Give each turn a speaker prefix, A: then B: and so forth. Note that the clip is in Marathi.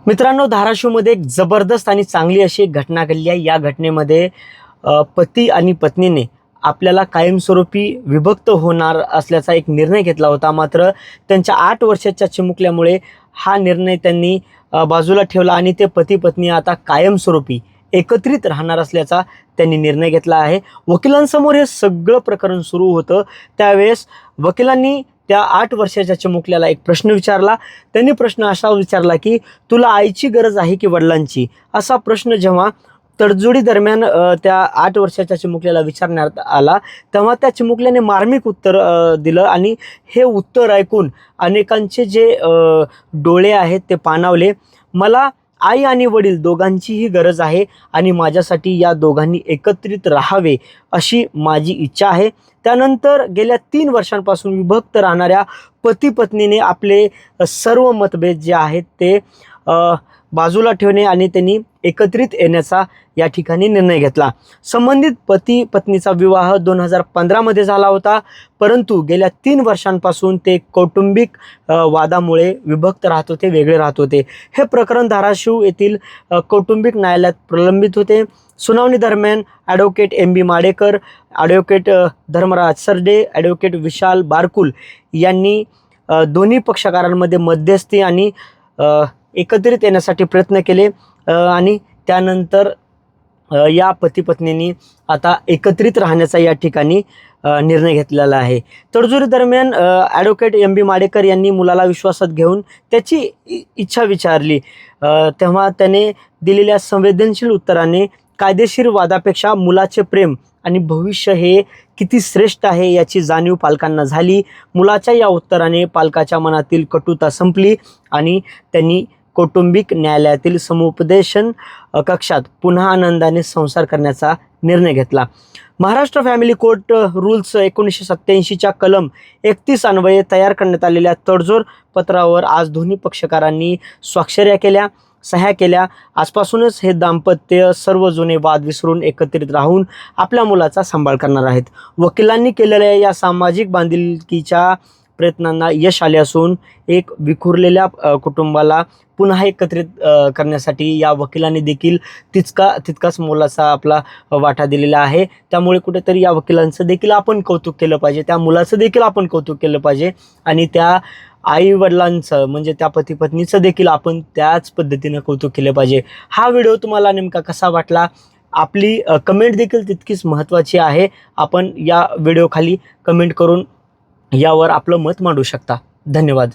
A: मित्रांनो, धाराशिवमध्ये एक जबरदस्त आणि चांगली अशी एक घटना घडली आहे। या घटनेमध्ये पती आणि पत्नीने आपल्याला कायमस्वरूपी विभक्त होणार असल्याचा एक निर्णय घेतला होता। मात्र त्यांच्या 8 वर्षाच्या चिमुकल्यामुळे हा निर्णय त्यांनी बाजूला ठेवला आणि ते पती पत्नी आता कायमस्वरूपी एकत्रित राहणार असल्याचा त्यांनी निर्णय घेतला आहे। वकिलांसमोर हे सगळं प्रकरण सुरू होतं। त्यावेळेस वकिलांनी त्या 8 वर्षाच्या चिमुकल्याला एक प्रश्न विचारला। त्यांनी प्रश्न असा विचारला की तुला आईची गरज आहे की वडिलांची? असा प्रश्न जेव्हा तडजोडी दरम्यान त्या 8 वर्षाच्या चिमुकल्याला विचारण्यात आला, तेव्हा त्या चिमुकल्याने मार्मिक उत्तर दिलं आणि हे उत्तर ऐकून अनेकांचे जे डोळे आहेत ते पाणावले। मला आई आणि वडील दोघांचीही गरज आहे आणि माझ्यासाठी या दोघांनी एकत्रित राहावे अशी माझी इच्छा आहे। त्यानंतर गेल्या 3 वर्षांपासून विभक्त राहणाऱ्या पती पत्नीने आपले सर्व मतभेद जे आहेत ते बाजूला ठेवणे आणि त्यांनी एकत्रित येण्याचा या ठिकाणी निर्णय घेतला। संबंधित पती पत्नीचा विवाह 2015 मध्ये झाला होता, परंतु गेल्या 3 वर्षांपासून ते कौटुंबिक वादामुळे विभक्त राहत होते, वेगळे राहत होते। हे प्रकरण धाराशिव येथील कौटुंबिक न्यायालयात प्रलंबित होते। सुनावणी दरम्यान advocate MB Madekar, advocate Dharmaraj Sarde, advocate Vishal Barkul यांनी दोन्ही पक्षकारांमध्ये मध्यस्थी आणि एकत्रित येण्यासाठी प्रयत्न केले आणि त्यानंतर या पती पत्नींनी आता एकत्रित राहण्याचा या ठिकाणी निर्णय घेतलेला आहे। तडजोडी दरम्यान ॲडव्होकेट MB माडेकर यांनी मुलाला विश्वासात घेऊन त्याची इच्छा विचारली, तेव्हा त्याने दिलेल्या संवेदनशील उत्तराने कायदेशीर वादापेक्षा मुलाचे प्रेम आणि भविष्य हे किती श्रेष्ठ आहे याची जाणीव पालकांना झाली। मुलाच्या या उत्तराने पालकाच्या मनातील कटुता संपली आणि त्यांनी कौटुंबिक न्यायालयातील समुपदेशन कक्षात पुन्हा आनंदाने संसार करण्याचा निर्णय घेतला। महाराष्ट्र फॅमिली कोर्ट रूल्स 1987च्या कलम 31 अन्वये तयार करण्यात आलेल्या तडजोड पत्रावर आज दोन्ही पक्षकारांनी स्वाक्षऱ्या केल्या, सह्या केल्या। आजपासूनच हे दाम्पत्य सर्व जुने वाद विसरून एकत्रित राहून आपल्या मुलाचा सांभाळ करणार आहेत। वकिलांनी केलेल्या या सामाजिक बांधिलकीच्या प्रयत्नांना यश आले असून एक विखुरलेल्या कुटुंबाला पुन्हा एकत्रित करण्यासाठी या वकिलांनी देखील तितकाच मोलाचा आपला वाटा दिलेला आहे। त्यामुळे कुठेतरी या वकिलांचं देखील आपण कौतुक केलं पाहिजे, त्या मुलाचं देखील आपण कौतुक केलं पाहिजे आणि त्या आई वडिलांचं म्हणजे त्या पती पत्नीचं देखील आपण त्याच पद्धतीनं कौतुक केलं पाहिजे। हा व्हिडिओ तुम्हाला नेमका कसा वाटला? आपली कमेंट देखील तितकीच महत्त्वाची आहे। आपण या व्हिडिओ खाली कमेंट करून यावर आपलं मत मांडू शकता। धन्यवाद।